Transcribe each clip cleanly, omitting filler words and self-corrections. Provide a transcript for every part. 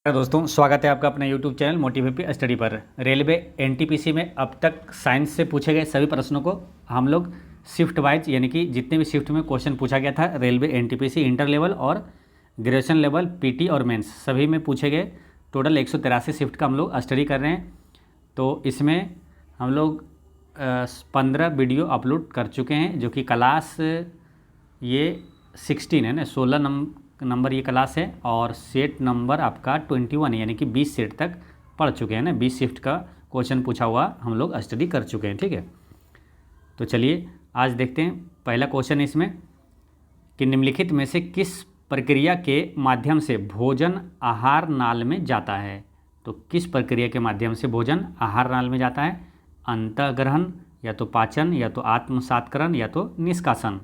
दोस्तों, स्वागत है आपका अपने YouTube चैनल मोटिवेपी स्टडी पर। रेलवे एनटीपीसी में अब तक साइंस से पूछे गए सभी प्रश्नों को हम लोग शिफ्ट वाइज, यानी कि जितने भी शिफ्ट में क्वेश्चन पूछा गया था रेलवे एनटीपीसी इंटर लेवल और ग्रेजुएशन लेवल पीटी और मेंस सभी में पूछे गए टोटल 183 शिफ्ट का हम लोग स्टडी कर रहे हैं। तो इसमें हम लोग 15 वीडियो अपलोड कर चुके हैं, जो कि क्लास ये 16 है ना, 16 नंबर ये क्लास है और सेट नंबर आपका 21 यानी कि 20 सेट तक पढ़ चुके हैं ना। 20 शिफ्ट का क्वेश्चन पूछा हुआ हम लोग स्टडी कर चुके हैं, ठीक है। तो चलिए आज देखते हैं पहला क्वेश्चन इसमें कि निम्नलिखित में से किस प्रक्रिया के माध्यम से भोजन आहार नाल में जाता है। तो किस प्रक्रिया के माध्यम से भोजन आहार नाल में जाता है? अंतःग्रहण, या तो पाचन, या तो आत्मसात्करण, या तो निष्कासन।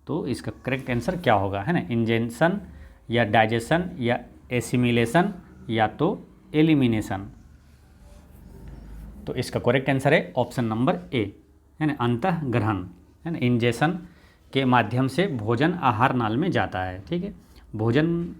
तो इसका करेक्ट आंसर क्या होगा, है ना? इंजेक्शन या डाइजेशन या एसिमिलेशन या तो एलिमिनेशन। तो इसका करेक्ट आंसर है ऑप्शन नंबर ए, है ना, अंतःग्रहण, है ना। इंजेक्शन के माध्यम से भोजन आहार नाल में जाता है, ठीक है। भोजन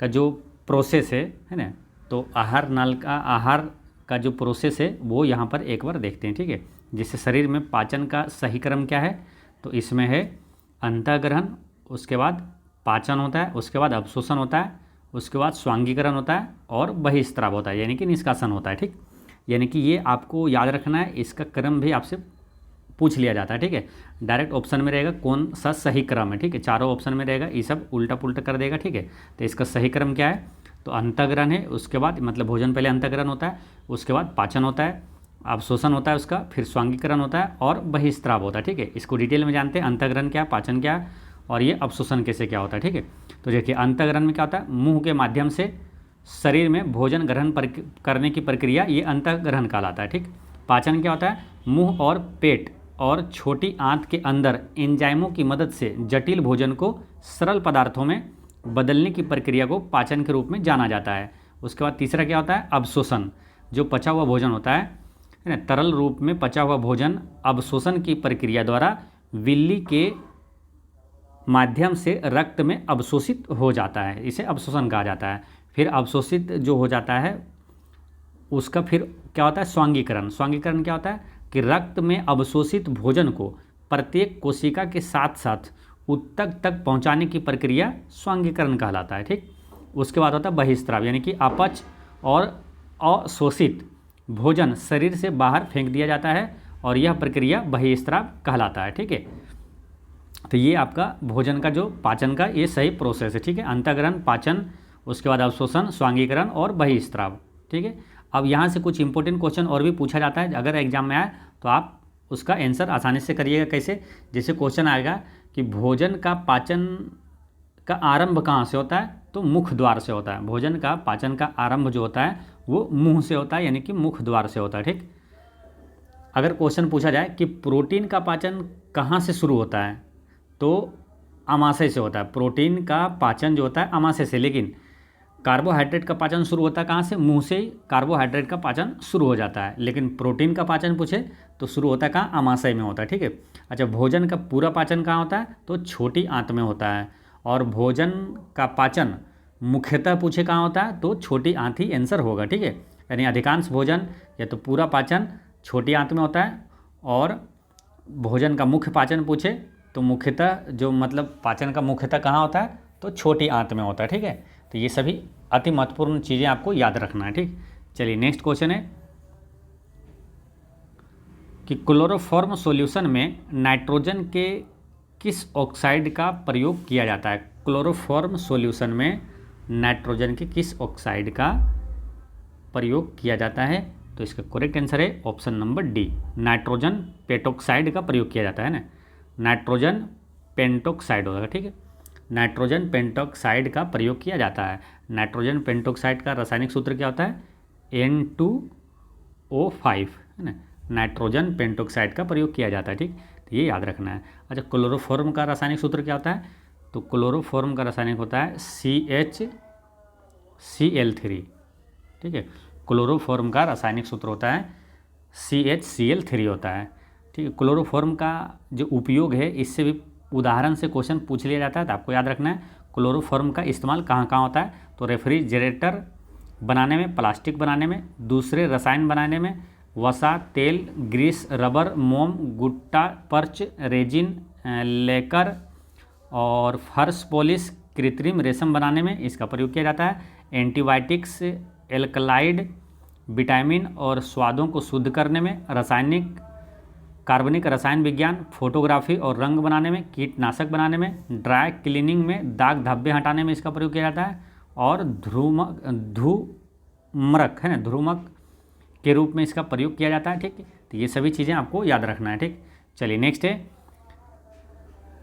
का जो प्रोसेस है ना, तो आहार का जो प्रोसेस है वो यहाँ पर एक बार देखते हैं, ठीक है। जिससे शरीर में पाचन का सही क्रम क्या है, तो इसमें है अंतःग्रहण, उसके बाद पाचन होता है, उसके बाद अवशोषण होता है, उसके बाद स्वांगीकरण होता है और बहिस्त्राव होता है, यानी कि निष्कासन होता है, ठीक। यानी कि ये आपको याद रखना है, इसका क्रम भी आपसे पूछ लिया जाता है, ठीक है। डायरेक्ट ऑप्शन में रहेगा कौन सा सही क्रम है, ठीक है। चारों ऑप्शन में रहेगा, ये सब उल्टा पुल्टा कर देगा, ठीक है। तो इसका सही क्रम क्या है, तो अंतःग्रहण है, उसके बाद मतलब भोजन पहले अंतःग्रहण होता है, उसके बाद पाचन होता है, अवशोषण होता है उसका, फिर स्वांगीकरण होता है और बहिस्त्राव होता है, ठीक है। इसको डिटेल में जानते हैं, अंतःग्रहण क्या, पाचन क्या और ये अवशोषण कैसे क्या होता है, ठीक है। तो देखिए अंतःग्रहण में क्या होता है, मुंह के माध्यम से शरीर में भोजन ग्रहण करने की प्रक्रिया, ये अंतःग्रहण कहलाता है, ठीक। पाचन क्या होता है, मुंह और पेट और छोटी आंत के अंदर एंजाइमों की मदद से जटिल भोजन को सरल पदार्थों में बदलने की प्रक्रिया को पाचन के रूप में जाना जाता है। उसके बाद तीसरा क्या होता है, अवशोषण। जो पचा हुआ भोजन होता है ना, तरल रूप में पचा हुआ भोजन अवशोषण की प्रक्रिया द्वारा विल्ली के माध्यम से रक्त में अवशोषित हो जाता है, इसे अवशोषण कहा जाता है। फिर अवशोषित जो हो जाता है उसका फिर क्या होता है, स्वांगीकरण। स्वांगीकरण क्या होता है कि रक्त में अवशोषित भोजन को प्रत्येक कोशिका के साथ साथ ऊतक तक पहुंचाने की प्रक्रिया स्वांगीकरण कहलाता है, ठीक। उसके बाद होता है बहिस्त्राव, यानी कि अपच और अशोषित भोजन शरीर से बाहर फेंक दिया जाता है और यह प्रक्रिया बहिस्त्राव कहलाता है, ठीक है। तो ये आपका भोजन का जो पाचन का ये सही प्रोसेस है, ठीक है। अंतःग्रहण, पाचन, उसके बाद अवशोषण, स्वांगीकरण और बहिस्त्राव, ठीक है। अब यहाँ से कुछ इंपॉर्टेंट क्वेश्चन और भी पूछा जाता है, अगर एग्जाम में आए तो आप उसका आंसर आसानी से करिएगा। कैसे? जैसे क्वेश्चन आएगा कि भोजन का पाचन का आरंभ कहाँ से होता है, तो मुख द्वार से होता है। भोजन का पाचन का आरंभ जो होता है वो मुंह से होता है, यानी कि मुख द्वार से होता है, ठीक। अगर क्वेश्चन पूछा जाए कि प्रोटीन का पाचन कहाँ से शुरू होता है, तो आमाशय से होता है। प्रोटीन का पाचन जो होता है आमाशय से, लेकिन कार्बोहाइड्रेट का पाचन शुरू होता है कहाँ से, मुंह से ही कार्बोहाइड्रेट का पाचन शुरू हो जाता है। लेकिन प्रोटीन का पाचन पूछे तो शुरू होता है कहाँ, आमाशय में होता है, ठीक है। अच्छा, भोजन का पूरा पाचन कहाँ होता है, तो छोटी आंत में होता है। और भोजन का पाचन मुख्यतः पूछे कहाँ होता है, तो छोटी आंत ही आंसर होगा, ठीक है। यानी अधिकांश भोजन या तो पूरा पाचन छोटी आंत में होता है, और भोजन का मुख्य पाचन पूछे तो मुख्यतः जो मतलब पाचन का मुख्यतः कहाँ होता है, तो छोटी आंत में होता है, ठीक है। तो ये सभी अति महत्वपूर्ण चीज़ें आपको याद रखना है, ठीक। चलिए नेक्स्ट क्वेश्चन है कि क्लोरोफॉर्म सॉल्यूशन में नाइट्रोजन के किस ऑक्साइड का प्रयोग किया जाता है। क्लोरोफॉर्म सॉल्यूशन में नाइट्रोजन के किस ऑक्साइड का प्रयोग किया जाता है, तो इसका करेक्ट आंसर है option number D, nitrogen pentoxide का प्रयोग किया जाता है ना। नाइट्रोजन पेंटॉक्साइड होगा, ठीक है। नाइट्रोजन पेंटॉक्साइड का प्रयोग किया जाता है। नाइट्रोजन पेंटॉक्साइड का रासायनिक सूत्र क्या होता है, N2O5, है ना। नाइट्रोजन पेंटॉक्साइड का प्रयोग किया जाता है, ठीक। तो ये याद रखना है। अच्छा, क्लोरोफॉर्म का रासायनिक सूत्र क्या होता है, तो क्लोरोफॉर्म का रासायनिक होता है CHCl3, ठीक है। क्लोरोफॉर्म का रासायनिक सूत्र होता है CHCl3 होता है, ठीक है। क्लोरोफॉर्म का जो उपयोग है, इससे भी उदाहरण से क्वेश्चन पूछ लिया जाता है, तो आपको याद रखना है क्लोरोफॉर्म का इस्तेमाल कहाँ कहाँ होता है, तो रेफ्रिजरेटर बनाने में, प्लास्टिक बनाने में, दूसरे रसायन बनाने में, वसा, तेल, ग्रीस, रबर, मोम, गुट्टा, पर्च, रेजिन, लेकर और फर्श पॉलिश, कृत्रिम रेशम बनाने में इसका प्रयोग किया जाता है। एंटीबायोटिक्स, एल्कलाइड, विटामिन और स्वादों को शुद्ध करने में, रासायनिक कार्बनिक रसायन विज्ञान, फोटोग्राफी और रंग बनाने में, कीटनाशक बनाने में, ड्राई क्लीनिंग में, दाग धब्बे हटाने में इसका प्रयोग किया जाता है, और धूम्रक है ना, ध्रुमक के रूप में इसका प्रयोग किया जाता है। ठीक है, तो ये सभी चीज़ें आपको याद रखना है। ठीक, चलिए नेक्स्ट है।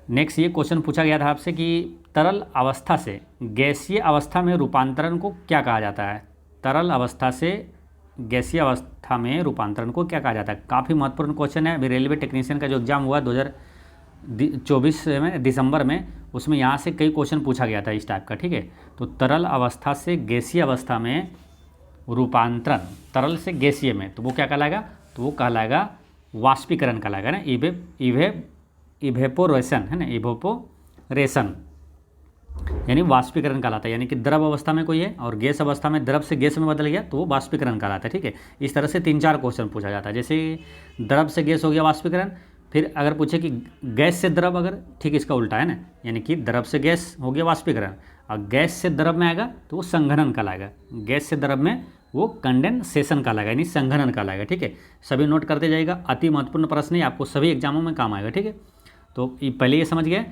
नेक्स्ट ये क्वेश्चन पूछा गया था आपसे कि तरल अवस्था से गैसीय अवस्था में रूपांतरण को क्या कहा जाता है। तरल अवस्था से गैसीय अवस्था में रूपांतरण को क्या कहा जाता है। काफ़ी महत्वपूर्ण क्वेश्चन है। अभी रेलवे टेक्नीशियन का जो एग्जाम हुआ 2024 में दिसंबर में, उसमें यहाँ से कई क्वेश्चन पूछा गया था इस टाइप का। ठीक है, तो तरल अवस्था से गैसीय अवस्था में रूपांतरण, तरल से गैसीय में, तो वो क्या कहलाएगा, तो वो कहलाएगा वाष्पीकरण कहलाएगा ना, इवेपोरेशन है ना, इवेपोरेशन यानी वाष्पीकरण कहलाता है। यानी कि द्रव अवस्था में कोई है और गैस अवस्था में द्रव से गैस में बदल गया तो वो वाष्पीकरण कहलाता है। ठीक है, इस तरह से 3-4 क्वेश्चन पूछा जाता है। जैसे द्रव से गैस हो गया वाष्पीकरण, फिर अगर पूछे कि गैस से द्रव, अगर ठीक इसका उल्टा है ना, यानी कि द्रव से गैस हो गया वाष्पीकरण और गैस से द्रव में आएगा तो वो संघनन कहलाएगा। गैस से द्रव में वो कंडेंसेशन कहलाएगा यानी संघनन कहलाएगा। ठीक है, सभी नोट करते जाइएगा, अति महत्वपूर्ण प्रश्न है, आपको सभी एग्जामों में काम आएगा। ठीक है, तो पहले ये समझ गए,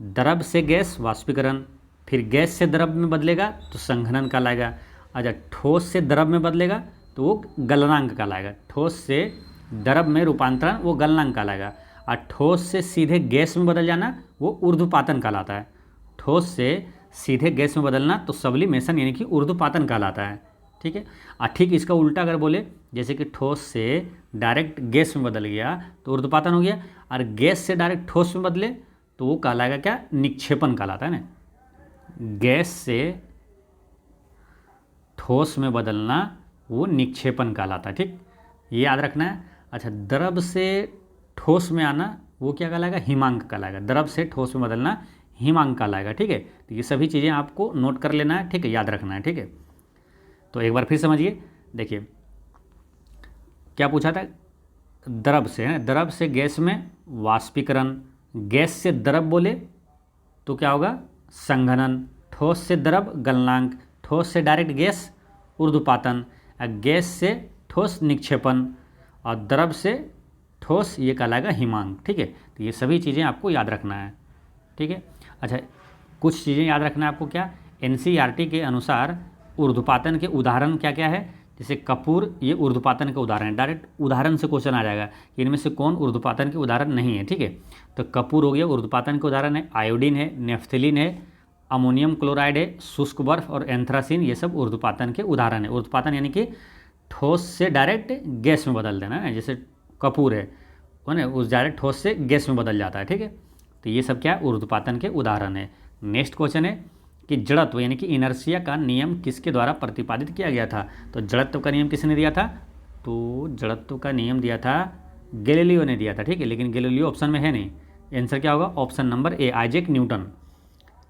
द्रव से गैस वाष्पीकरण, फिर गैस से द्रव में बदलेगा तो संघनन कहलाएगा। अच्छा, ठोस से द्रव में बदलेगा तो वो गलनांक कहलाएगा। ठोस से द्रव में रूपांतरण वो गलनांक कहलाएगा। और ठोस से सीधे गैस में बदल जाना वो ऊर्ध्वपातन कहलाता है। ठोस से सीधे गैस में बदलना तो सब्लिमेशन यानी कि ऊर्ध्वपातन कहलाता है। ठीक है, और ठीक इसका उल्टा अगर बोले, जैसे कि ठोस से डायरेक्ट गैस में बदल गया तो ऊर्ध्वपातन हो गया, और गैस से डायरेक्ट ठोस में बदले तो वो कहलाएगा क्या, निक्षेपण कहलाता है ना। गैस से ठोस में बदलना वो निक्षेपण कहलाता है। ठीक, ये याद रखना है। अच्छा, द्रव से ठोस में आना वो क्या कहलाएगा, हिमांक कहलाएगा। द्रव से ठोस में बदलना हिमांक कहलाएगा। ठीक है, तो ये सभी चीज़ें आपको नोट कर लेना है। ठीक है, याद रखना है। ठीक है, तो एक बार फिर समझिए, देखिए क्या पूछा था, द्रव से है, द्रव से गैस में वाष्पीकरण, गैस से द्रव बोले तो क्या होगा, संघनन, ठोस से द्रव गलनांक, ठोस से डायरेक्ट गैस ऊर्ध्वपातन, गैस से ठोस निक्षेपण, और द्रव से ठोस ये कहलाएगा हिमांक। ठीक है, तो ये सभी चीज़ें आपको याद रखना है। ठीक है, अच्छा कुछ चीज़ें याद रखना है आपको, क्या, एनसीईआरटी के अनुसार ऊर्ध्वपातन के उदाहरण क्या क्या है। जैसे कपूर, ये ऊर्ध्वपातन का उदाहरण है। डायरेक्ट उदाहरण से क्वेश्चन आ जाएगा कि इनमें से कौन ऊर्ध्वपातन के उदाहरण नहीं है। ठीक है, तो कपूर हो गया ऊर्ध्वपातन के उदाहरण है। आयोडीन है, नेफ्थलीन है, अमोनियम क्लोराइड है, शुष्क बर्फ और एंथ्रासिन, ये सब ऊर्ध्वपातन के उदाहरण है। ऊर्ध्वपातन यानी कि ठोस से डायरेक्ट गैस में बदल देना है। जैसे कपूर है ना, उस डायरेक्ट ठोस से गैस में बदल जाता है। ठीक है, तो ये सब क्या है, ऊर्ध्वपातन के उदाहरण है। नेक्स्ट क्वेश्चन है कि जड़त्व यानी कि इनर्शिया का नियम किसके द्वारा प्रतिपादित किया गया था। तो जड़त्व का नियम किसने दिया था, तो जड़त्व का नियम दिया था गैलीलियो ने दिया था। ठीक है, लेकिन गैलीलियो ऑप्शन में है नहीं, आंसर क्या होगा, option number A, Isaac Newton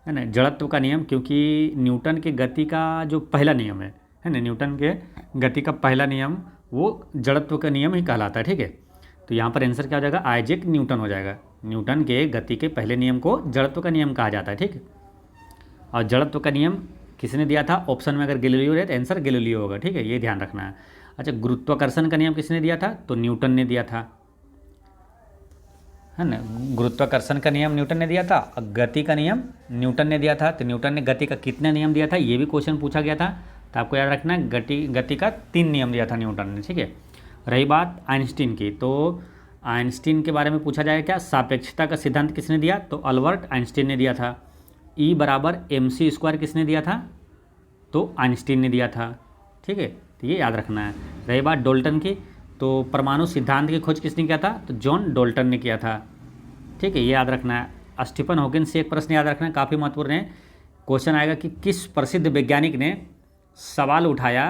है ना। जड़त्व का नियम, क्योंकि न्यूटन के गति का जो पहला नियम है ना, न्यूटन के गति का पहला नियम वो जड़त्व का नियम ही कहलाता है। ठीक है, तो यहाँ पर आंसर क्या हो जाएगा, आइजैक न्यूटन हो जाएगा। न्यूटन के गति के पहले नियम को जड़त्व का नियम कहा जाता है। ठीक है, और जड़त्व का नियम किसने दिया था, ऑप्शन में अगर गैलीलियो रहे तो आंसर गैलीलियो होगा। ठीक है, ये ध्यान रखना है। अच्छा, गुरुत्वाकर्षण का नियम किसने दिया था, तो न्यूटन ने दिया था, है ना। गुरुत्वाकर्षण का नियम न्यूटन ने दिया था, और गति का नियम न्यूटन ने दिया था। तो न्यूटन ने गति का कितने नियम दिया था, ये भी क्वेश्चन पूछा गया था। तो आपको याद रखना है, गति का 3 नियम दिया था न्यूटन ने। ठीक है, रही बात आइंस्टीन की, तो आइंस्टीन के बारे में पूछा जाएगा क्या, सापेक्षता का सिद्धांत किसने दिया, तो अल्बर्ट आइंस्टीन ने दिया था। E बराबर mc² किसने दिया था, तो आइंस्टीन ने दिया था। ठीक है, तो ये याद रखना है। रही बात डाल्टन की, तो परमाणु सिद्धांत की खोज किसने किया था, तो जॉन डाल्टन ने किया था। ठीक है, ये याद रखना है। स्टीफन हॉकिंग से एक प्रश्न याद रखना है, काफ़ी महत्वपूर्ण है। क्वेश्चन आएगा कि किस प्रसिद्ध वैज्ञानिक ने सवाल उठाया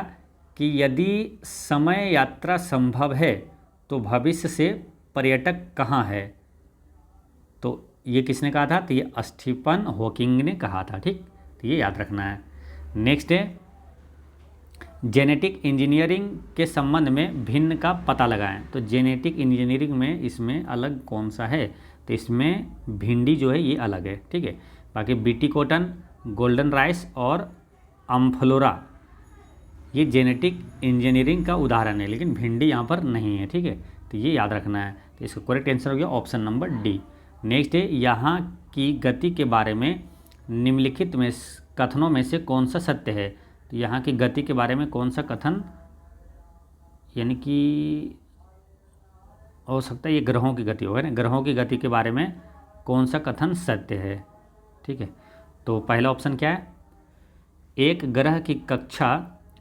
कि यदि समय यात्रा संभव है तो भविष्य से पर्यटक कहाँ है। तो ये किसने कहा था, तो ये स्टीफन हॉकिंग ने कहा था। ठीक, तो ये याद रखना है। नेक्स्ट है जेनेटिक इंजीनियरिंग के संबंध में भिन्न का पता लगाएं। तो जेनेटिक इंजीनियरिंग में इसमें अलग कौन सा है, तो इसमें भिंडी जो है ये अलग है, ठीक है। बाकी बीटी कॉटन, गोल्डन राइस और अम्फलोरा ये जेनेटिक इंजीनियरिंग का उदाहरण है, लेकिन भिंडी यहाँ पर नहीं है, ठीक है। तो ये याद रखना है। तो इसका करेक्ट आंसर हो गया ऑप्शन नंबर डी। नेक्स्ट है, यहाँ की गति के बारे में निम्नलिखित में कथनों में से कौन सा सत्य है। तो यहाँ की गति के बारे में कौन सा कथन, यानी कि हो सकता है ये ग्रहों की गति होगा ना, ग्रहों की गति के बारे में कौन सा कथन सत्य है, ठीक है। तो पहला ऑप्शन क्या है, एक ग्रह की कक्षा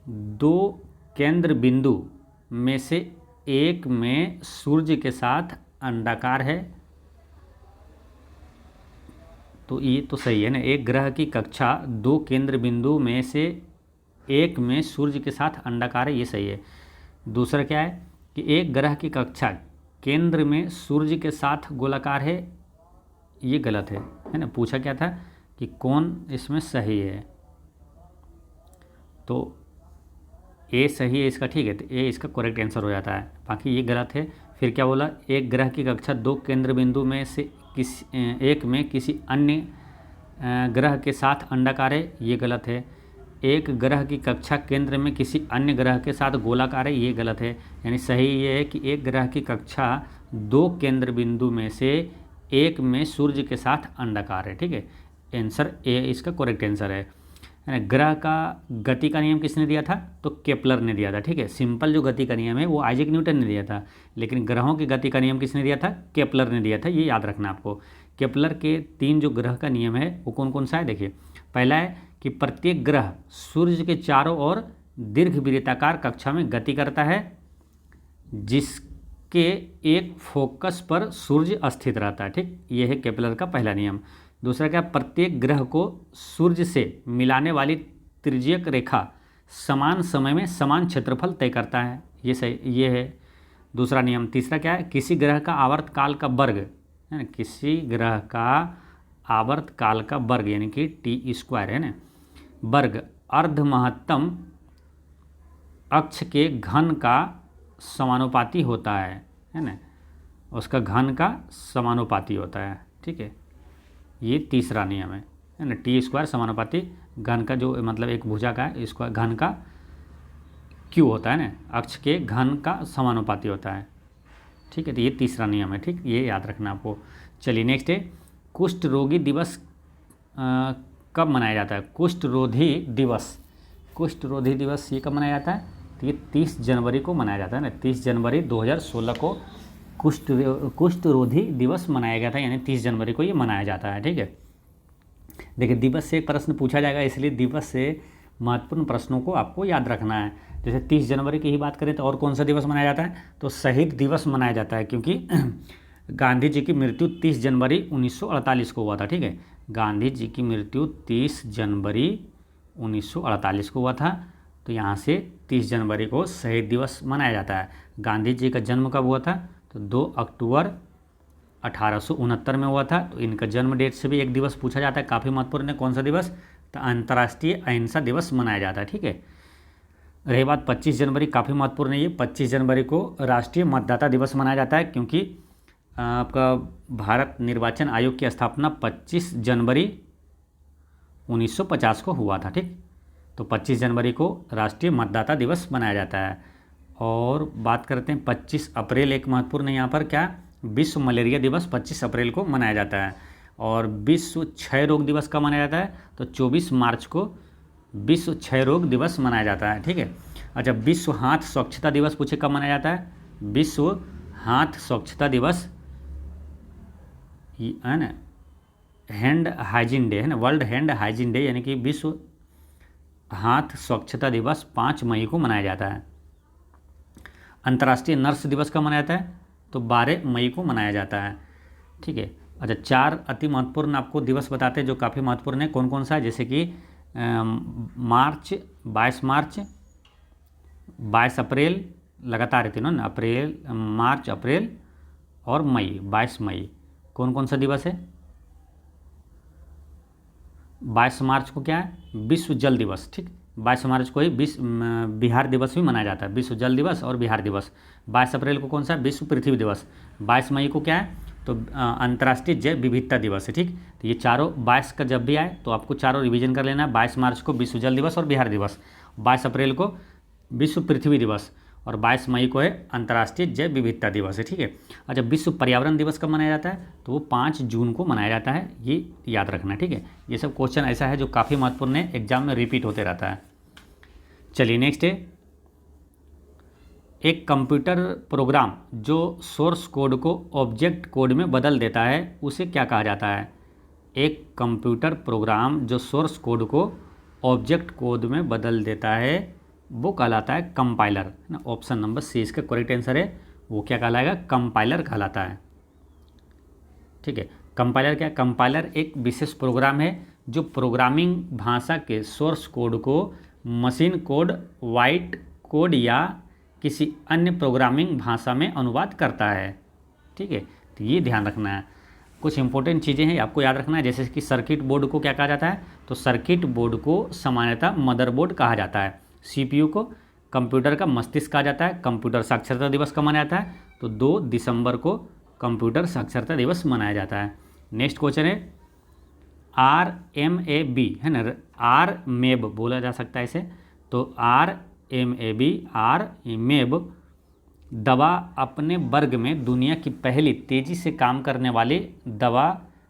दो केंद्र बिंदु में से एक में सूर्य के साथ अंडाकार है। तो ये तो सही है ना, एक ग्रह की कक्षा दो केंद्र बिंदु में से एक में सूर्य के साथ अंडाकार है, ये सही है। दूसरा क्या है कि एक ग्रह की कक्षा केंद्र में सूर्य के साथ गोलाकार है, ये गलत है ना। पूछा क्या था कि कौन इसमें सही है, तो ए सही है इसका, ठीक है। तो ए इसका करेक्ट आंसर हो जाता है, बाकी ये गलत है। फिर क्या बोला, एक ग्रह की कक्षा दो केंद्र बिंदु में से एक में किसी अन्य ग्रह के साथ अंडाकार है, ये गलत है। एक ग्रह की कक्षा केंद्र में किसी अन्य ग्रह के साथ गोलाकार है, ये गलत है। यानी सही ये है कि एक ग्रह की कक्षा दो केंद्र बिंदु में से एक में सूर्य के साथ अंडाकार है, ठीक है। आंसर ए इसका करेक्ट आंसर है। ग्रह का गति का नियम किसने दिया था, तो केपलर ने दिया था, ठीक है। सिंपल जो गति का नियम है वो आइजैक न्यूटन ने दिया था, लेकिन ग्रहों की गति का नियम किसने दिया था, केपलर ने दिया था, ये याद रखना आपको। केपलर के तीन जो ग्रह का नियम है वो कौन कौन सा है, देखिए। पहला है कि प्रत्येक ग्रह सूर्य के चारों ओर दीर्घवृत्ताकार कक्षा में गति करता है, जिसके एक फोकस पर सूर्य स्थित रहता है, ठीक। ये है केपलर का पहला नियम। दूसरा क्या, प्रत्येक ग्रह को सूर्य से मिलाने वाली त्रिज्यक रेखा समान समय में समान क्षेत्रफल तय करता है, ये सही, ये है दूसरा नियम। तीसरा क्या है, किसी ग्रह का आवर्तकाल का वर्ग है ना, किसी ग्रह का आवर्तकाल का वर्ग यानी कि टी स्क्वायर है ना, वर्ग अर्ध महत्तम अक्ष के घन का समानुपाती होता है ना, उसका घन का समानुपाती होता है, ठीक है। ये तीसरा नियम है ना, टी स्क्वायर समानुपाती घन का, जो मतलब एक भुजा का है इसका घन का क्यू होता है ना, अक्ष के घन का समानुपाती होता है, ठीक है। तो ये तीसरा नियम है, ठीक, ये याद रखना आपको। चलिए नेक्स्ट है, कुष्ठ रोगी दिवस कब मनाया जाता है, कुष्ठ रोधी दिवस, कुष्ठ रोधी दिवस ये कब मनाया जाता है, तो ये 30 जनवरी को मनाया जाता है ना, 30 जनवरी 2016 को कुष्ठ रोधी दिवस मनाया गया था, यानी 30 जनवरी को ये मनाया जाता है, ठीक है। देखिए दिवस से एक प्रश्न पूछा जाएगा, इसलिए दिवस से महत्वपूर्ण प्रश्नों को आपको याद रखना है। जैसे 30 जनवरी की ही बात करें तो और कौन सा दिवस मनाया जाता है, तो शहीद दिवस मनाया जाता है, क्योंकि गांधी जी की मृत्यु 30 जनवरी 1948 को हुआ था, ठीक है। गांधी जी की मृत्यु 30 जनवरी 1948 को हुआ था, तो यहाँ से 30 जनवरी को शहीद दिवस मनाया जाता है। गांधी जी का जन्म कब हुआ था, तो 2 अक्टूबर 1869 में हुआ था। तो इनका जन्म डेट से भी एक दिवस पूछा जाता है, काफ़ी महत्वपूर्ण है, कौन सा दिवस, तो अंतर्राष्ट्रीय अहिंसा दिवस मनाया जाता है, ठीक है। रही बात 25 जनवरी, काफ़ी महत्वपूर्ण है ये, 25 जनवरी को राष्ट्रीय मतदाता दिवस मनाया जाता है, क्योंकि आपका भारत निर्वाचन आयोग की स्थापना 25 जनवरी 1950 को हुआ था, ठीक। तो 25 जनवरी को राष्ट्रीय मतदाता दिवस मनाया जाता है। और बात करते हैं 25 अप्रैल, एक महत्वपूर्ण है यहाँ पर क्या, विश्व मलेरिया दिवस 25 अप्रैल को मनाया जाता है। और विश्व क्षय रोग दिवस कब मनाया जाता है, तो 24 मार्च को विश्व क्षय रोग दिवस मनाया जाता है, ठीक है। अच्छा, विश्व हाथ स्वच्छता दिवस पूछे कब मनाया जाता है, विश्व हाथ स्वच्छता दिवस है ना, हैंड हाइजीन डे है ना, वर्ल्ड हैंड हाइजीन डे, यानी कि विश्व हाथ स्वच्छता दिवस 5 मई को मनाया जाता है। अंतर्राष्ट्रीय नर्स दिवस कब मनाया जाता है, तो 12 मई को मनाया जाता है, ठीक है। अच्छा, 4 अति महत्वपूर्ण आपको दिवस बताते हैं जो काफ़ी महत्वपूर्ण है, कौन कौन सा है, जैसे कि मार्च 22 मार्च, 22 अप्रैल, लगातार तीनों ना, अप्रैल मार्च अप्रैल और मई, 22 मई, कौन कौन सा दिवस है। 22 मार्च को क्या है, विश्व जल दिवस, ठीक, 22 मार्च को ही बिहार दिवस भी मनाया जाता है, विश्व जल दिवस और बिहार दिवस। 22 अप्रैल को कौन सा, विश्व पृथ्वी दिवस। 22 मई को क्या है, तो अंतर्राष्ट्रीय जैव विविधता दिवस है, ठीक। तो ये चारों 22 का जब भी आए तो आपको चारों रिवीजन कर लेना है। 22 मार्च को विश्व जल दिवस और बिहार दिवस, 22 अप्रैल को विश्व पृथ्वी दिवस और 22 मई को है अंतर्राष्ट्रीय जैव विविधता दिवस है, ठीक है। अच्छा, विश्व पर्यावरण दिवस कब मनाया जाता है, तो वो 5 जून को मनाया जाता है, ये याद रखना, ठीक है। ये सब क्वेश्चन ऐसा है जो काफ़ी महत्वपूर्ण है, एग्जाम में रिपीट होते रहता है। चलिए नेक्स्ट है, एक कंप्यूटर प्रोग्राम जो सोर्स कोड को ऑब्जेक्ट कोड में बदल देता है उसे क्या कहा जाता है। एक कंप्यूटर प्रोग्राम जो सोर्स कोड को ऑब्जेक्ट कोड में बदल देता है वो कहलाता है कंपाइलर, है ना। ऑप्शन नंबर सी इसका करेक्ट आंसर है, वो क्या कहलाएगा, कंपाइलर कहलाता है, ठीक है। कंपाइलर क्या, कंपाइलर एक विशेष प्रोग्राम है जो प्रोग्रामिंग भाषा के सोर्स कोड को मशीन कोड, वाइट कोड या किसी अन्य प्रोग्रामिंग भाषा में अनुवाद करता है, ठीक है। तो ये ध्यान रखना है, कुछ इंपॉर्टेंट चीज़ें हैं आपको याद रखना है। जैसे कि सर्किट बोर्ड को क्या कहा जाता है, तो सर्किट बोर्ड को सामान्यतः मदरबोर्ड कहा जाता है। सीपीयू को कंप्यूटर का मस्तिष्क कहा जाता है। कंप्यूटर साक्षरता दिवस कब मनाया जाता है, तो 2 दिसंबर को कंप्यूटर साक्षरता दिवस मनाया जाता है। नेक्स्ट क्वेश्चन है RMAB, है ना, RMAB बोला जा सकता है इसे, तो RMAB दवा अपने वर्ग में दुनिया की पहली तेज़ी से काम करने वाली दवा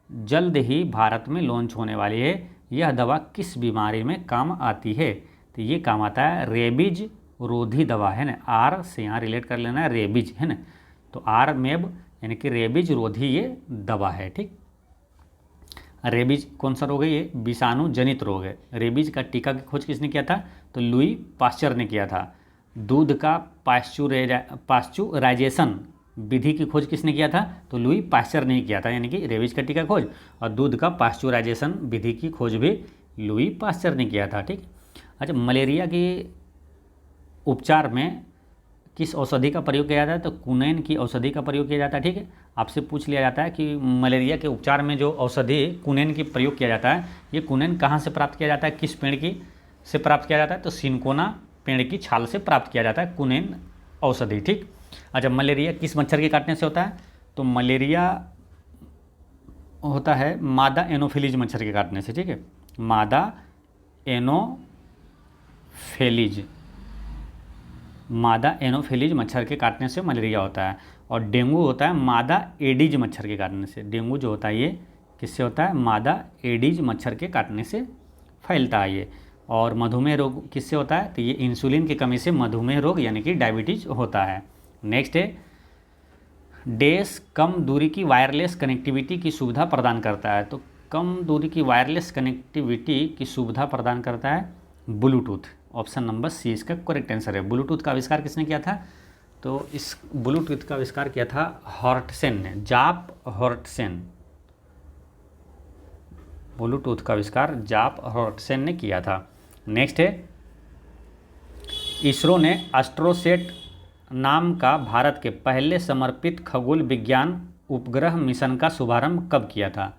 जल्द ही भारत में लॉन्च होने वाली है। यह दवा किस बीमारी में काम आती है, तो ये काम आता है रेबीज रोधी दवा, है ना। आर से यहाँ रिलेट कर लेना है, रेबीज, है ना। तो RMAB यानी कि रेबीज रोधी ये दवा है, ठीक। रेबीज कौन सा रोग है, ये विषाणु जनित रोग है। रेबीज का टीका की खोज किसने किया था, तो लुई पास्चर ने किया था। दूध का पाश्चुराइजेशन विधि की खोज किसने किया था, तो लुई पास्चर ने किया था, यानी कि रेबीज का टीका खोज और दूध का पाश्चुराइजेशन विधि की खोज भी लुई पास्चर ने किया था, ठीक। अच्छा, मलेरिया के उपचार में किस औषधि का प्रयोग किया जाता है, तो कुनैन की औषधि का प्रयोग किया जाता है, ठीक है। आपसे पूछ लिया जाता है कि मलेरिया के उपचार में जो औषधि कुनैन की प्रयोग किया जाता है, ये कुनैन कहाँ से प्राप्त किया जाता है, किस पेड़ की से प्राप्त किया जाता है, तो सिनकोना पेड़ की छाल से प्राप्त किया जाता है कुनैन औषधि, ठीक। अच्छा, मलेरिया किस मच्छर के काटने से होता है, तो मलेरिया होता है मादा एनोफिलीज मच्छर के काटने से, ठीक है। मादा एनोफिलीज मच्छर के काटने से मलेरिया होता है। और डेंगू होता है मादा एडीज मच्छर के काटने से। डेंगू जो होता है ये किससे होता है, मादा एडीज मच्छर के काटने से फैलता है ये। और मधुमेह रोग किससे होता है, तो ये इंसुलिन की कमी से मधुमेह रोग यानी कि डायबिटीज होता है। नेक्स्ट है, डैश कम दूरी की वायरलेस कनेक्टिविटी की सुविधा प्रदान करता है, तो कम दूरी की वायरलेस कनेक्टिविटी की सुविधा प्रदान करता है ब्लूटूथ। ऑप्शन नंबर सी इसका करेक्ट आंसर है। ब्लूटूथ का आविष्कार किसने किया था, तो इस ब्लूटूथ का आविष्कार किया था हॉर्टसन ने, जाप हॉर्टसन। ब्लूटूथ का आविष्कार जाप हॉर्टसन ने किया था। नेक्स्ट है, इसरो ने एस्ट्रोसेट नाम का भारत के पहले समर्पित खगोल विज्ञान उपग्रह मिशन का शुभारंभ कब किया था,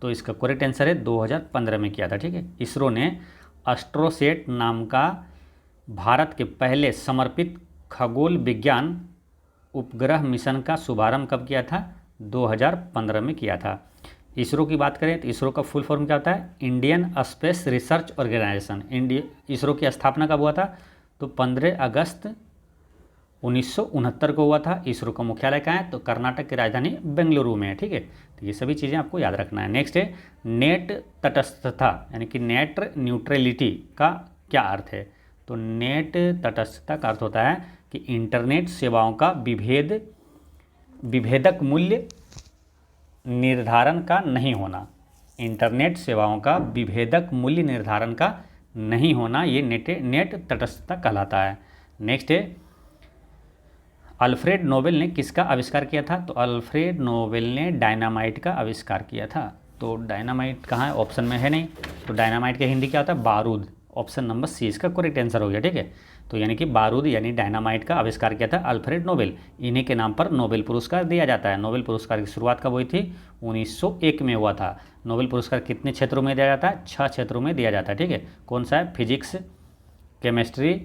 तो इसका करेक्ट आंसर है 2015 में किया था, ठीक है। इसरो ने एस्ट्रोसेट नाम का भारत के पहले समर्पित खगोल विज्ञान उपग्रह मिशन का शुभारंभ कब किया था, 2015 में किया था। इसरो की बात करें तो इसरो का फुल फॉर्म क्या होता है, Indian space research organisation. ISRO की स्थापना कब हुआ था, तो 15 अगस्त 1969 को हुआ था। इसरो का मुख्यालय कहाँ है, तो कर्नाटक की राजधानी बेंगलुरु में है, ठीक है। तो ये सभी चीज़ें आपको याद रखना है। नेक्स्ट है, नेट तटस्थता यानी कि नेट न्यूट्रलिटी का क्या अर्थ है, तो नेट तटस्थता का अर्थ होता है कि इंटरनेट सेवाओं का विभेदक मूल्य निर्धारण का नहीं होना। इंटरनेट सेवाओं का विभेदक मूल्य निर्धारण का नहीं होना, ये नेट तटस्थता कहलाता है। नेक्स्ट है, अल्फ्रेड नोबेल ने किसका आविष्कार किया था, तो अल्फ्रेड नोबेल ने डायनामाइट का आविष्कार किया था। तो डायनामाइट कहाँ है, ऑप्शन में है नहीं, तो डायनामाइट का हिंदी क्या होता है, बारूद। ऑप्शन नंबर सी इसका करेक्ट आंसर हो गया, ठीक है। तो यानी कि बारूद यानी डायनामाइट का आविष्कार किया था अल्फ्रेड नोबेल। इन्हीं के नाम पर नोबेल पुरस्कार दिया जाता है। नोबेल पुरस्कार की शुरुआत कब हुई थी, 1901 में हुआ था। नोबेल पुरस्कार कितने क्षेत्रों में दिया जाता है, 6 क्षेत्रों में दिया जाता है, ठीक है। कौन सा है, फिजिक्स, केमिस्ट्री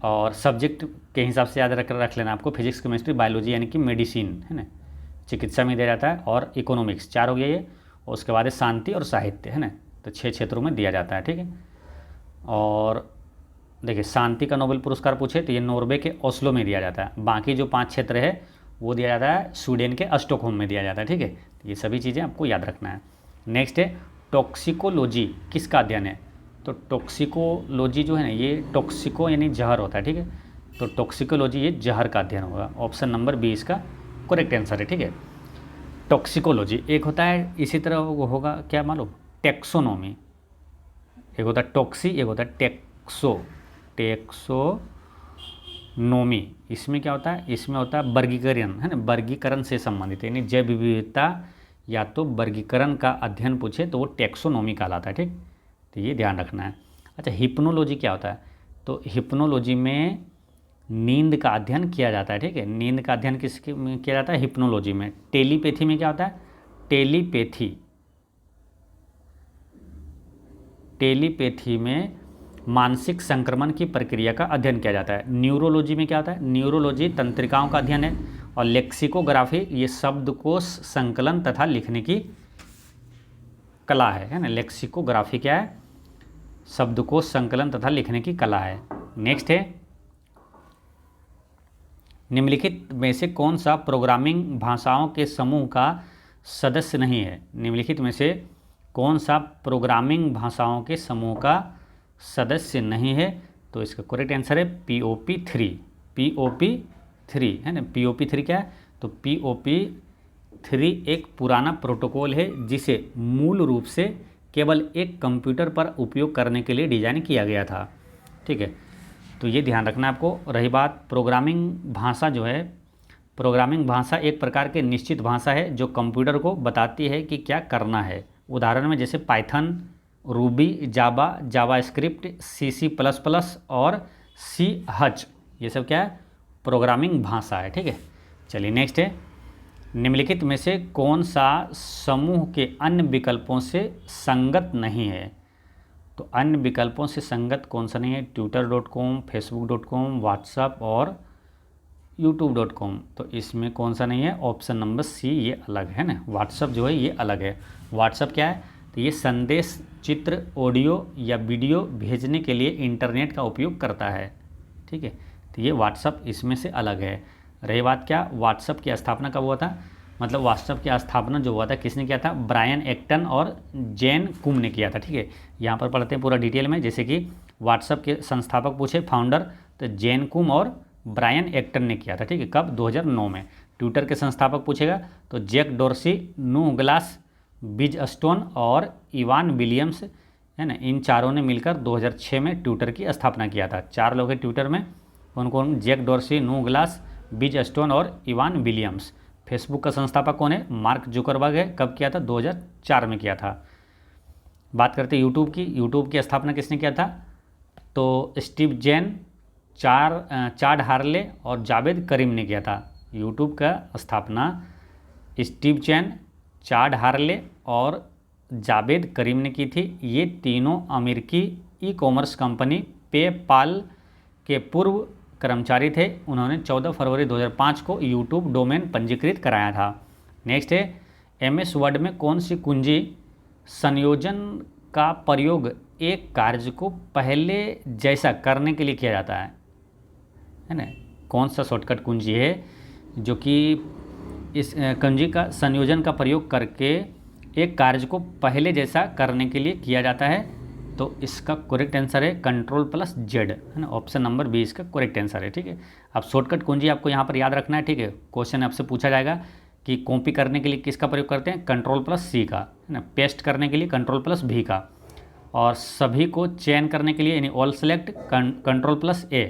और सब्जेक्ट के हिसाब से याद रख लेना आपको, फिजिक्स, केमिस्ट्री, बायोलॉजी यानी कि मेडिसिन है ना, चिकित्सा में दिया जाता है, और इकोनॉमिक्स, 4 हो गया ये, और उसके बाद है शांति और साहित्य है ना, तो 6 क्षेत्रों में दिया जाता है। ठीक है, और देखिए शांति का नोबेल पुरस्कार पूछे तो ये नॉर्वे के ओस्लो में दिया जाता है, बाकी जो 5 क्षेत्र है वो दिया जाता है स्वीडन के स्टॉकहोम में दिया जाता है। ठीक है, तो ये सभी चीज़ें आपको याद रखना है। नेक्स्ट है टॉक्सिकोलॉजी, किसका अध्ययन है? तो टॉक्सिकोलॉजी जो है ना, ये टॉक्सिको यानी जहर होता है। ठीक है, तो टॉक्सिकोलॉजी ये जहर का अध्ययन होगा। ऑप्शन नंबर बी इसका करेक्ट आंसर है। ठीक है, टॉक्सिकोलॉजी। एक होता है इसी तरह वो होगा क्या मालूम, टेक्सोनोमी। एक होता है टॉक्सी, एक होता है टेक्सोनोमी। इसमें क्या होता है, इसमें होता है वर्गीकरण है ना, वर्गीकरण से संबंधित, यानी जैव विविधता या तो वर्गीकरण का अध्ययन पूछे तो वो टेक्सोनोमी कहलाता है। ठीक, तो ये ध्यान रखना है। अच्छा, हिप्नोलॉजी क्या होता है? तो हिप्नोलॉजी में नींद का अध्ययन किया जाता है। ठीक है, नींद का अध्ययन किसके में किया जाता है? हिप्नोलॉजी में। टेलीपैथी में क्या होता है? टेलीपैथी में मानसिक संक्रमण की प्रक्रिया का अध्ययन किया जाता है। न्यूरोलॉजी में क्या होता है? न्यूरोलॉजी तंत्रिकाओं का अध्ययन है। और लेक्सिकोग्राफी ये शब्दकोश संकलन तथा लिखने की कला है ना। लेक्सिकोग्राफी क्या है? शब्दकोश संकलन तथा लिखने की कला है। नेक्स्ट है, निम्नलिखित में से कौन सा प्रोग्रामिंग भाषाओं के समूह का सदस्य नहीं है? निम्नलिखित में से कौन सा प्रोग्रामिंग भाषाओं के समूह का सदस्य नहीं है? तो इसका करेक्ट आंसर है POP3। POP3 है ना। POP3 क्या है? तो POP3 एक पुराना प्रोटोकॉल है जिसे मूल रूप से केवल एक कंप्यूटर पर उपयोग करने के लिए डिज़ाइन किया गया था। ठीक है, तो ये ध्यान रखना आपको। रही बात प्रोग्रामिंग भाषा जो है, प्रोग्रामिंग भाषा एक प्रकार की निश्चित भाषा है जो कंप्यूटर को बताती है कि क्या करना है। उदाहरण में जैसे पाइथन, रूबी, जावा, जावास्क्रिप्ट, C++ और C#, ये सब क्या है? प्रोग्रामिंग भाषा है। ठीक है, चलिए नेक्स्ट है, निम्नलिखित में से कौन सा समूह के अन्य विकल्पों से संगत नहीं है? तो अन्य विकल्पों से संगत कौन सा नहीं है? twitter.com, facebook.com, व्हाट्सएप और youtube.com। तो इसमें कौन सा नहीं है? ऑप्शन नंबर C ये अलग है ना। व्हाट्सएप जो है ये अलग है। व्हाट्सएप क्या है? तो ये संदेश, चित्र, ऑडियो या वीडियो भेजने के लिए इंटरनेट का उपयोग करता है। ठीक है, तो ये व्हाट्सएप इसमें से अलग है। रही बात क्या, व्हाट्सएप की स्थापना कब हुआ था? मतलब व्हाट्सएप की स्थापना जो हुआ था किसने किया था? ब्रायन एक्टन और जेन कुम ने किया था। ठीक है, यहाँ पर पढ़ते हैं पूरा डिटेल में। जैसे कि व्हाट्सएप के संस्थापक पूछे, फाउंडर, तो जेन कुम और ब्रायन एक्टन ने किया था। ठीक है, कब? 2009 में। ट्विटर के संस्थापक पूछेगा तो जैक डोर्सी, नूह ग्लास, बिज स्टोन और इवान विलियम्स है ना। इन चारों ने मिलकर 2006 में ट्विटर की स्थापना किया था। 4 लोग हैं ट्विटर में, कौन कौन? जैक डोर्सी, नूह ग्लास, बिज स्टोन और इवान विलियम्स। फेसबुक का संस्थापक कौन है? मार्क जुकरबर्ग है। कब किया था? 2004 में किया था। बात करते हैं यूट्यूब की। यूट्यूब की स्थापना किसने किया था? तो स्टीव जैन, चाड हार्ले और जावेद करीम ने किया था। यूट्यूब का स्थापना स्टीव जैन, चाड हार्ले और जावेद करीम ने की थी। ये तीनों अमेरिकी ई-कॉमर्स कंपनी पेपाल के पूर्व कर्मचारी थे। उन्होंने 14 फरवरी 2005 को यूट्यूब डोमेन पंजीकृत कराया था। नेक्स्ट है, MS वर्ड में कौन सी कुंजी संयोजन का प्रयोग एक कार्य को पहले जैसा करने के लिए किया जाता है ना? कौन सा शॉर्टकट कुंजी है जो कि इस कुंजी का संयोजन का प्रयोग करके एक कार्य को पहले जैसा करने के लिए किया जाता है? तो इसका करेक्ट आंसर है Ctrl+Z है ना। ऑप्शन नंबर बी इसका करेक्ट आंसर है। ठीक है, अब शॉर्टकट कुंजी आपको यहाँ पर याद रखना है। ठीक है, क्वेश्चन आपसे पूछा जाएगा कि कॉपी करने के लिए किसका प्रयोग करते हैं? Ctrl+C का है ना। पेस्ट करने के लिए Ctrl+V का, और सभी को चयन करने के लिए यानी ऑल सेलेक्ट Ctrl+A,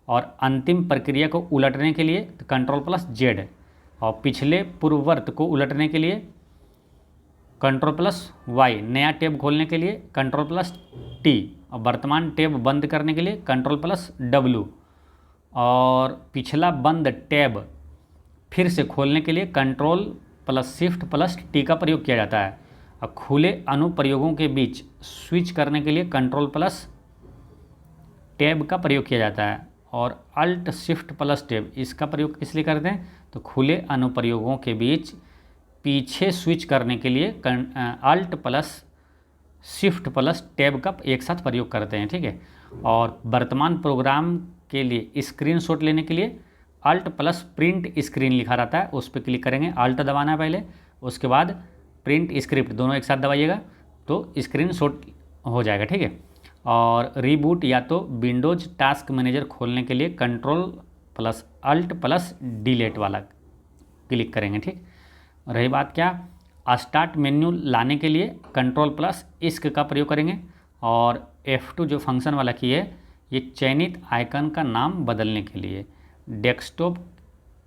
और अंतिम प्रक्रिया को उलटने के लिए Ctrl+Z, और पिछले पूर्ववर्त को उलटने के लिए Ctrl+Y, नया टैब खोलने के लिए Ctrl+T, और वर्तमान टैब बंद करने के लिए Ctrl+W, और पिछला बंद टैब फिर से खोलने के लिए Ctrl+Shift+T का प्रयोग किया जाता है। और खुले अनुप्रयोगों के बीच स्विच करने के लिए Ctrl+Tab टैब का प्रयोग किया जाता है, और अल्ट शिफ्ट प्लस टैब इसका प्रयोग किस लिए करते हैं, तो खुले अनुप्रयोगों के बीच पीछे स्विच करने के लिए alt plus shift plus tab का एक साथ प्रयोग करते हैं, ठीक है। और वर्तमान प्रोग्राम के लिए स्क्रीनशॉट लेने के लिए अल्ट प्लस प्रिंट स्क्रीन लिखा रहता है, उस पर क्लिक करेंगे, अल्ट दबाना है पहले, उसके बाद प्रिंट स्क्रिप्ट दोनों एक साथ दबाइएगा तो स्क्रीनशॉट हो जाएगा, ठीक है। और रीबूट या तो विंडोज टास्क मैनेजर खोलने के लिए control plus alt plus delete वाला क्लिक करेंगे, ठीक। रही बात क्या, स्टार्ट मेन्यू लाने के लिए कंट्रोल प्लस इस्क का प्रयोग करेंगे, और F2 जो फंक्शन वाला की है ये चयनित आइकन का नाम बदलने के लिए। डेस्कटॉप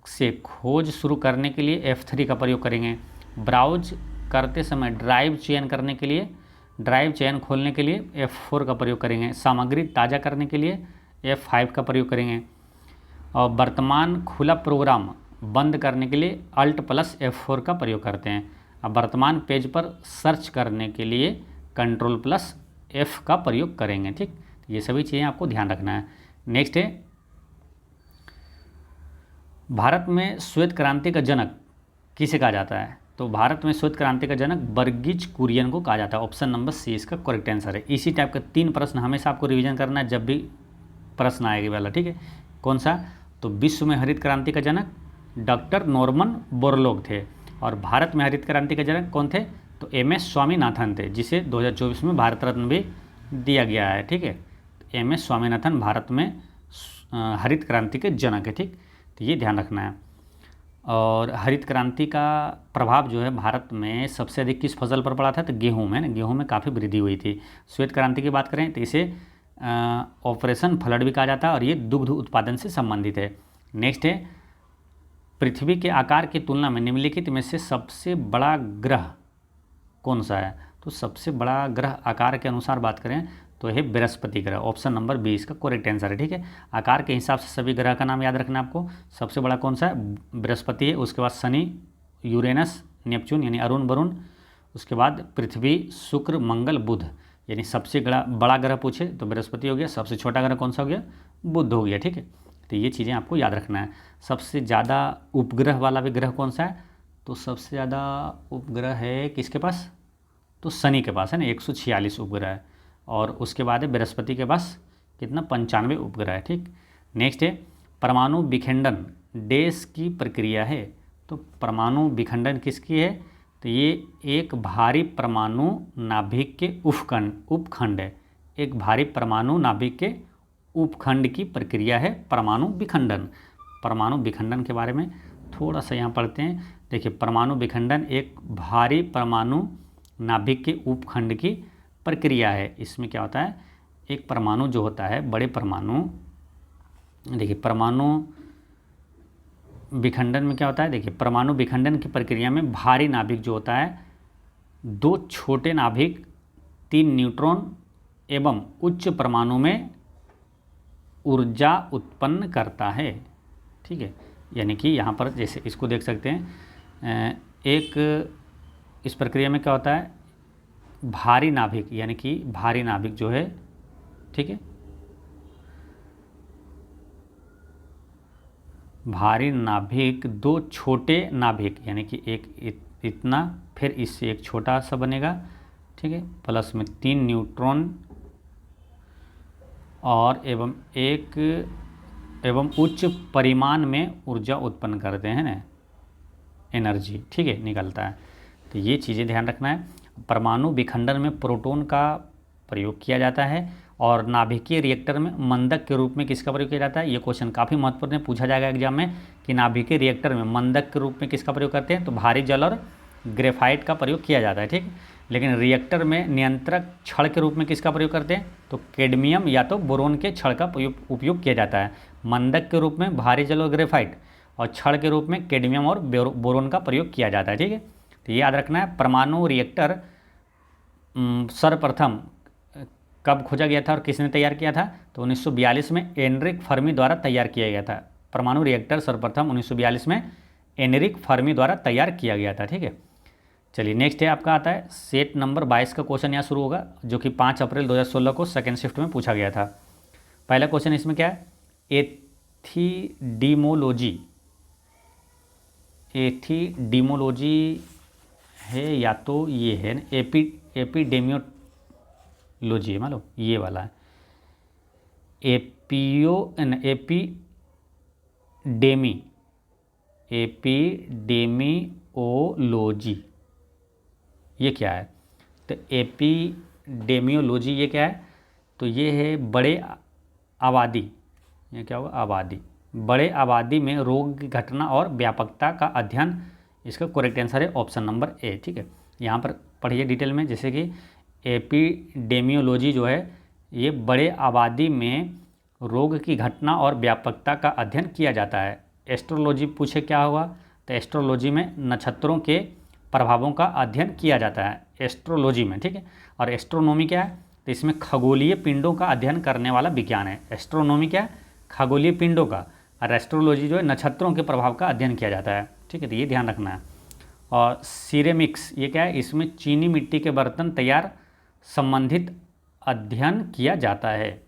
से खोज शुरू करने के लिए F3 का प्रयोग करेंगे। ब्राउज करते समय ड्राइव चयन करने के लिए, ड्राइव चयन खोलने के लिए F4 का प्रयोग करेंगे। सामग्री ताज़ा करने के लिए F5 का प्रयोग करेंगे, और वर्तमान खुला प्रोग्राम बंद करने के लिए अल्ट प्लस F4 का प्रयोग करते हैं। अब वर्तमान पेज पर सर्च करने के लिए कंट्रोल प्लस F का प्रयोग करेंगे, ठीक। ये सभी चीज़ें आपको ध्यान रखना है। नेक्स्ट है, भारत में श्वेत क्रांति का जनक किसे कहा जाता है, तो भारत में श्वेत क्रांति का जनक वर्गीज कुरियन को कहा जाता है। ऑप्शन नंबर सी इसका करेक्ट आंसर है। इसी टाइप का 3 प्रश्न हमेशा आपको रिवीजन करना है जब भी प्रश्न आएगी वाला, ठीक है। कौन सा, तो विश्व में हरित क्रांति का जनक डॉक्टर नॉर्मन बोरलॉग थे, और भारत में हरित क्रांति के जनक कौन थे, तो MS स्वामीनाथन थे, जिसे 2024 में भारत रत्न भी दिया गया है, ठीक है। MS स्वामीनाथन भारत में हरित क्रांति के जनक है, ठीक। तो ये ध्यान रखना है। और हरित क्रांति का प्रभाव जो है भारत में सबसे अधिक किस फसल पर पड़ा था, तो गेहूँ में, गेहूँ में काफ़ी वृद्धि हुई थी। श्वेत क्रांति की बात करें तो इसे ऑपरेशन फ्लड भी कहा जाता है, और ये दुग्ध उत्पादन से संबंधित है। नेक्स्ट है, पृथ्वी के आकार की तुलना में निम्नलिखित में से सबसे बड़ा ग्रह कौन सा है, तो सबसे बड़ा ग्रह आकार के अनुसार बात करें तो है बृहस्पति ग्रह। ऑप्शन नंबर बी इसका करेक्ट आंसर है, ठीक है। आकार के हिसाब से सभी ग्रह का नाम याद रखना है आपको। सबसे बड़ा कौन सा है, बृहस्पति है, उसके बाद शनि, यूरेनस, नेपच्यून यानी अरुण वरुण, उसके बाद पृथ्वी, शुक्र, मंगल, बुध। यानी सबसे बड़ा ग्रह पूछे तो बृहस्पति हो गया, सबसे छोटा ग्रह कौन सा हो गया, बुध हो गया, ठीक है। तो ये चीज़ें आपको याद रखना है। सबसे ज़्यादा उपग्रह वाला भी ग्रह कौन सा है, तो सबसे ज़्यादा उपग्रह है किसके पास, तो शनि के पास है ना, 146 उपग्रह है, और उसके बाद है बृहस्पति के पास कितना, 95 उपग्रह है, ठीक। नेक्स्ट है, परमाणु विखंडन देश की प्रक्रिया है, तो परमाणु विखंडन किसकी है, तो ये एक भारी परमाणु नाभिक के उपखंड है। एक भारी परमाणु नाभिक के उपखंड की प्रक्रिया है परमाणु विखंडन। परमाणु विखंडन के बारे में थोड़ा सा यहाँ पढ़ते हैं। देखिए, परमाणु विखंडन एक भारी परमाणु नाभिक के उपखंड की प्रक्रिया है। इसमें क्या होता है, एक परमाणु जो होता है, बड़े परमाणु, देखिए परमाणु विखंडन में क्या होता है, देखिए परमाणु विखंडन की प्रक्रिया में भारी नाभिक जो होता है 2 छोटे नाभिक, 3 न्यूट्रॉन एवं उच्च परमाणु में ऊर्जा उत्पन्न करता है, ठीक है। यानी कि यहाँ पर जैसे इसको देख सकते हैं, एक इस प्रक्रिया में क्या होता है, भारी नाभिक, यानी कि भारी नाभिक जो है, ठीक है, भारी नाभिक 2 छोटे नाभिक, यानी कि एक इतना, फिर इससे एक छोटा सा बनेगा, ठीक है, प्लस में 3 न्यूट्रॉन और एवं उच्च परिमाण में ऊर्जा उत्पन्न करते हैं ना, एनर्जी, ठीक है, निकलता है। तो ये चीज़ें ध्यान रखना है। परमाणु विखंडन में प्रोटॉन का प्रयोग किया जाता है, और नाभिकीय रिएक्टर में मंदक के रूप में किसका प्रयोग किया जाता है। ये क्वेश्चन काफ़ी महत्वपूर्ण है, पूछा जाएगा एग्जाम में कि नाभिकीय रिएक्टर में मंदक के रूप में किसका प्रयोग करते हैं, तो भारी जल और ग्रेफाइट का प्रयोग किया जाता है, ठीक। लेकिन रिएक्टर में नियंत्रक छड़ के रूप में किसका प्रयोग करते हैं, तो कैडमियम या तो बोरोन के छड़ का उपयोग किया जाता है। मंदक के रूप में भारी जल और ग्रेफाइट, और छड़ के रूप में कैडमियम और बोरोन का प्रयोग किया जाता है, ठीक है। तो ये याद रखना है। परमाणु रिएक्टर सर्वप्रथम कब खोजा गया था और किसने तैयार किया था, तो 1942 में एनरिक फर्मी द्वारा तैयार किया गया था। परमाणु रिएक्टर सर्वप्रथम 1942 में एनरिक फर्मी द्वारा तैयार किया गया था, ठीक है। चलिए नेक्स्ट है आपका आता है सेट नंबर 22 का क्वेश्चन यहाँ शुरू होगा, जो कि 5 अप्रैल 2016 को सेकेंड शिफ्ट में पूछा गया था। पहला क्वेश्चन इसमें क्या है, एथिडीमोलॉजी, एथिडीमोलॉजी है या तो ये है एपिडेमियोलॉजी है, मान लो ये वाला है एपिडेमियोलॉजी, ये क्या है, तो एपिडेमियोलॉजी ये क्या है, तो ये है बड़े आबादी, ये क्या होगा, आबादी, बड़े आबादी में रोग की घटना और व्यापकता का अध्ययन, इसका करेक्ट आंसर है ऑप्शन नंबर ए। ठीक है, यहाँ पर पढ़िए डिटेल में, जैसे कि एपिडेमियोलॉजी जो है ये बड़े आबादी में रोग की घटना और व्यापकता का अध्ययन किया जाता है। एस्ट्रोलॉजी पूछे क्या होगा, तो एस्ट्रोलॉजी में नक्षत्रों के प्रभावों का अध्ययन किया जाता है एस्ट्रोलॉजी में। ठीक है, और एस्ट्रोनॉमी क्या है, तो इसमें खगोलीय पिंडों का अध्ययन करने वाला विज्ञान है। एस्ट्रोनॉमी क्या है, खगोलीय पिंडों का, और एस्ट्रोलॉजी जो है नक्षत्रों के प्रभाव का अध्ययन किया जाता है। ठीक है, तो ये ध्यान रखना है। और सिरेमिक्स ये क्या है, इसमें चीनी मिट्टी के बर्तन तैयार संबंधित अध्ययन किया जाता है।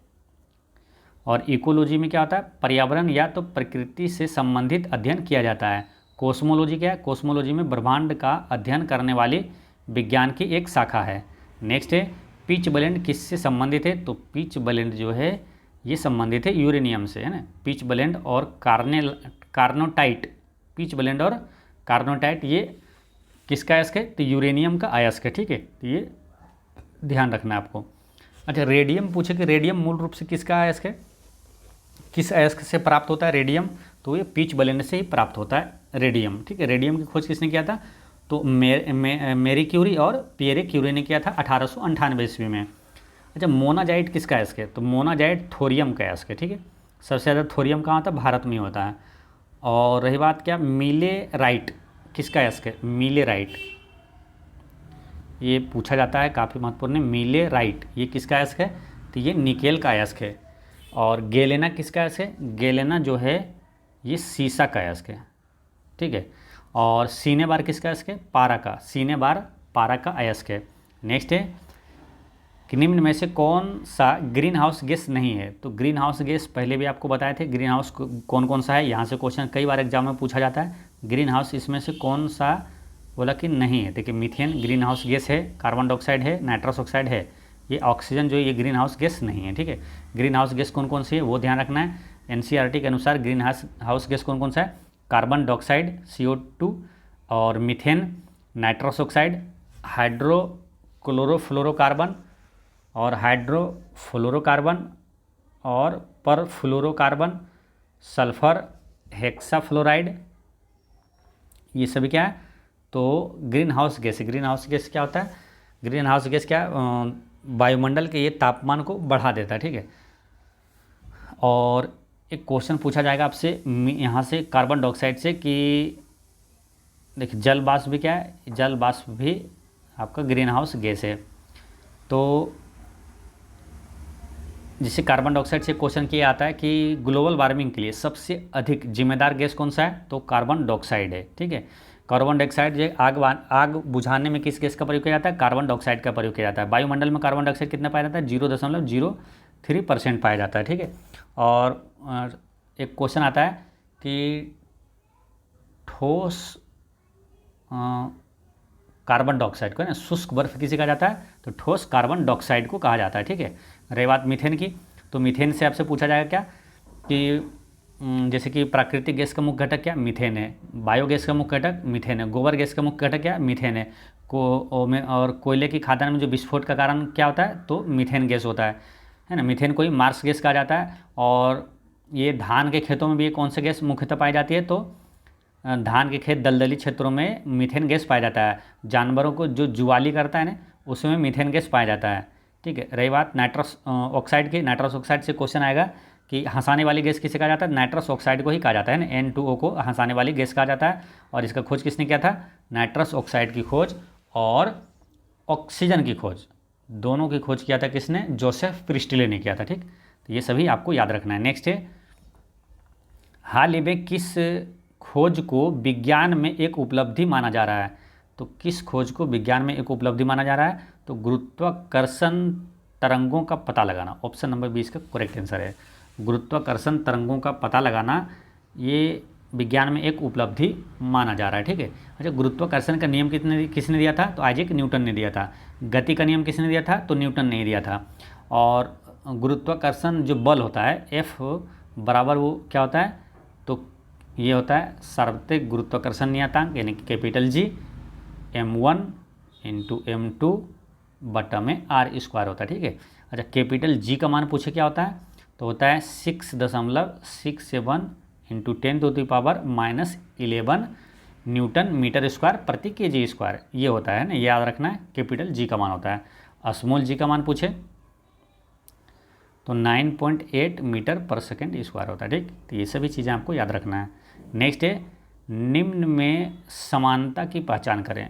और इकोलॉजी में क्या होता है, पर्यावरण या तो प्रकृति से संबंधित अध्ययन किया जाता है। कोस्मोलॉजी क्या है, कोस्मोलॉजी में ब्रह्मांड का अध्ययन करने वाली विज्ञान की एक शाखा है। नेक्स्ट है पिच ब्लेंड किससे संबंधित है, तो पिच ब्लेंड जो है ये संबंधित है यूरेनियम से, है ना। पिच ब्लेंड और कार्नोटाइट, पिच ब्लेंड और कार्नोटाइट ये किसका अयस्क है, तो यूरेनियम का अयस्क है। ठीक है, तो ये ध्यान रखना है आपको। अच्छा, रेडियम पूछे कि रेडियम मूल रूप से किसका अयस्क है, किस अयस्क से प्राप्त होता है रेडियम, तो ये पिच ब्लेंड से ही प्राप्त होता है रेडियम। ठीक है, रेडियम की खोज किसने किया था, तो मेरी क्यूरी और पियरे क्यूरी ने किया था 1898 ईस्वी में। अच्छा, मोनाजाइट किसका अयस्क है, तो मोनाजाइट थोरियम का अयस्क है। ठीक है, सबसे ज़्यादा थोरियम कहाँ होता है, भारत में होता है। और रही बात क्या, मिलेराइट किसका अयस्क है, मिलेराइट ये पूछा जाता है, काफ़ी महत्वपूर्ण है। मिलेराइट ये किसका अयस्क है, तो ये निकेल का अयस्क है। और गेलेना किसका अयस्क है, गेलेना जो है ये सीसा का अयस्क है। ठीक है, और सीने बार किसका अयस्क है, पारा का, सीने बार पारा का अयस्क है। नेक्स्ट है कि निम्न में से कौन सा ग्रीन हाउस गैस नहीं है, तो ग्रीन हाउस गैस पहले भी आपको बताए थे, ग्रीन हाउस कौन कौन सा है, यहाँ से क्वेश्चन कई बार एग्जाम में पूछा जाता है। ग्रीन हाउस इसमें से कौन सा बोला कि नहीं है, देखिए मीथेन ग्रीन हाउस गैस है, कार्बन डाइऑक्साइड है, नाइट्रस ऑक्साइड है, ये ऑक्सीजन जो है ये ग्रीन हाउस गैस नहीं है। ठीक है, ग्रीन हाउस गैस कौन कौन सी है वो ध्यान रखना है। एनसीईआरटी के अनुसार ग्रीन हाउस गैस कौन कौन सा है, कार्बन डाइऑक्साइड CO2 और मीथेन, नाइट्रस ऑक्साइड, हाइड्रोक्लोरोफ्लोरोकार्बन और हाइड्रोफ्लोरोकार्बन और परफ्लोरोकार्बन, सल्फर हेक्साफ्लोराइड, ये सभी क्या है, तो green house gas. Green house gas क्या होता है, ग्रीन हाउस गैस क्या वायुमंडल के ये तापमान को बढ़ा देता है। ठीक है, और एक क्वेश्चन पूछा जाएगा आपसे यहाँ से कार्बन डाइऑक्साइड से कि देखिए जल वाष्प भी क्या है, जल वाष्प भी आपका ग्रीन हाउस गैस है। तो जिससे कार्बन डाइऑक्साइड से क्वेश्चन किया आता है कि ग्लोबल वार्मिंग के लिए सबसे अधिक जिम्मेदार गैस कौन सा है, तो कार्बन डाइऑक्साइड है। ठीक है, कार्बन डाइऑक्साइड जो आग बुझाने में किस गैस का प्रयोग किया जाता है, कार्बन डाइऑक्साइड का प्रयोग किया जाता है। वायुमंडल में कार्बन डाइऑक्साइड कितना पाया जाता है, 0.03% पाया जाता है। ठीक है, और एक क्वेश्चन आता है कि ठोस कार्बन डाइऑक्साइड को है ना शुष्क बर्फ किसे कहा जाता है, तो ठोस कार्बन डाइऑक्साइड को कहा जाता है। ठीक है, रही बात मीथेन की, तो मीथेन से आपसे पूछा जाएगा क्या कि जैसे कि प्राकृतिक गैस का मुख्य घटक क्या, मीथेन है। बायोगैस का मुख्य घटक मीथेन है। गोबर गैस का मुख्य घटक क्या, मीथेन है। और कोयले की खादान में जो विस्फोट का कारण क्या होता है, तो मीथेन गैस होता है ना। मीथेन को ही मार्स गैस कहा जाता है। और ये धान के खेतों में भी कौन सी गैस मुख्यतः पाई जाती है, तो धान के खेत दलदली क्षेत्रों में मीथेन गैस पाया जाता है। जानवरों को जो जुआली करता है ना उसमें मीथेन गैस पाया जाता है। ठीक है, रही बात नाइट्रस ऑक्साइड की, नाइट्रस ऑक्साइड से क्वेश्चन आएगा कि हंसाने वाली गैस किसे कहा जाता है, नाइट्रस ऑक्साइड को ही कहा जाता है ना, N2O को हंसाने वाली गैस कहा जाता है। और इसका खोज किसने किया था, नाइट्रस ऑक्साइड की खोज और ऑक्सीजन की खोज, दोनों की खोज किया था किसने, जोसेफ प्रिस्टले ने किया था। ठीक, तो ये सभी आपको याद रखना है। नेक्स्ट है हाल ही में किस खोज को विज्ञान में एक उपलब्धि माना जा रहा है, तो किस खोज को विज्ञान में एक उपलब्धि माना जा रहा है, तो गुरुत्वाकर्षण तरंगों का पता लगाना, ऑप्शन नंबर 20 का करेक्ट आंसर है। गुरुत्वाकर्षण तरंगों का पता लगाना ये विज्ञान में एक उपलब्धि माना जा रहा है, ठीक है। अच्छा, गुरुत्वाकर्षण का नियम किसने दिया था? तो आइजैक न्यूटन ने दिया था। गति का नियम किसने दिया था? तो न्यूटन ने दिया था। और गुरुत्वाकर्षण जो बल होता है F बराबर वो क्या होता है? तो ये होता है सार्वत्रिक गुरुत्वाकर्षण नियतांक यानी कि capital G m1 into m2 बटा में r² होता है, ठीक है। अच्छा, कैपिटल G का मान पूछे क्या होता है? तो होता है 6.67 इंटू 10⁻⁻11 न्यूटन मीटर स्क्वायर प्रति kg²। ये होता है ना, याद रखना है, कैपिटल G का मान होता है। स्मॉल g का मान पूछे तो 9.8 मीटर पर सेकेंड स्क्वायर होता है, ठीक। तो ये सभी चीज़ें आपको याद रखना है। नेक्स्ट है निम्न में समानता की पहचान करें,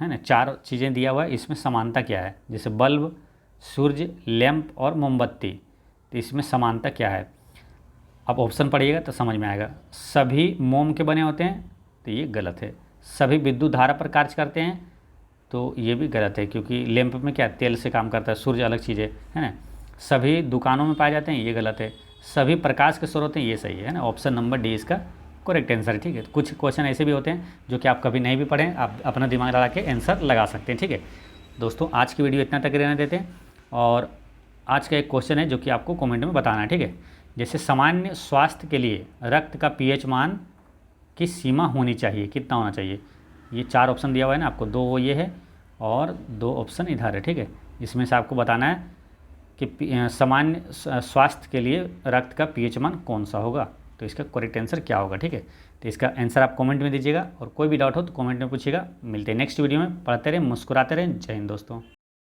है ना। 4 चीज़ें दिया हुआ है, इसमें समानता क्या है? जैसे बल्ब, सूर्य, लैंप और मोमबत्ती, तो इसमें समानता क्या है? अब ऑप्शन पढ़िएगा तो समझ में आएगा। सभी मोम के बने होते हैं, तो ये गलत है। सभी विद्युत धारा पर कार्य करते हैं, तो ये भी गलत है, क्योंकि लैंप में क्या तेल से काम करता है, सूर्य अलग चीज़ है ना। सभी दुकानों में पाए जाते हैं, ये गलत है। सभी प्रकाश के स्रोत हैं, ये सही है ना। ऑप्शन नंबर डी इसका करेक्ट आंसर है, ठीक है। कुछ क्वेश्चन ऐसे भी होते हैं जो कि आप कभी नहीं भी पढ़ें, आप अपना दिमाग लगा के आंसर लगा सकते हैं, ठीक है। दोस्तों, आज की वीडियो इतना तक रहने देते हैं। और आज का एक क्वेश्चन है जो कि आपको कमेंट में बताना है, ठीक है। जैसे सामान्य स्वास्थ्य के लिए रक्त का pH मान की सीमा होनी चाहिए, कितना होना चाहिए? ये 4 ऑप्शन दिया हुआ है ना आपको, 2 ये है और 2 ऑप्शन इधर है, ठीक है। इसमें से आपको बताना है कि सामान्य स्वास्थ्य के लिए रक्त का pH मान कौन सा होगा, तो इसका करेक्ट आंसर क्या होगा, ठीक है। तो इसका आंसर आप कमेंट में दीजिएगा और कोई भी डाउट हो तो कमेंट में पूछिएगा। मिलते हैं नेक्स्ट वीडियो में। पढ़ते रहें, मुस्कुराते रहें। जय हिंद दोस्तों।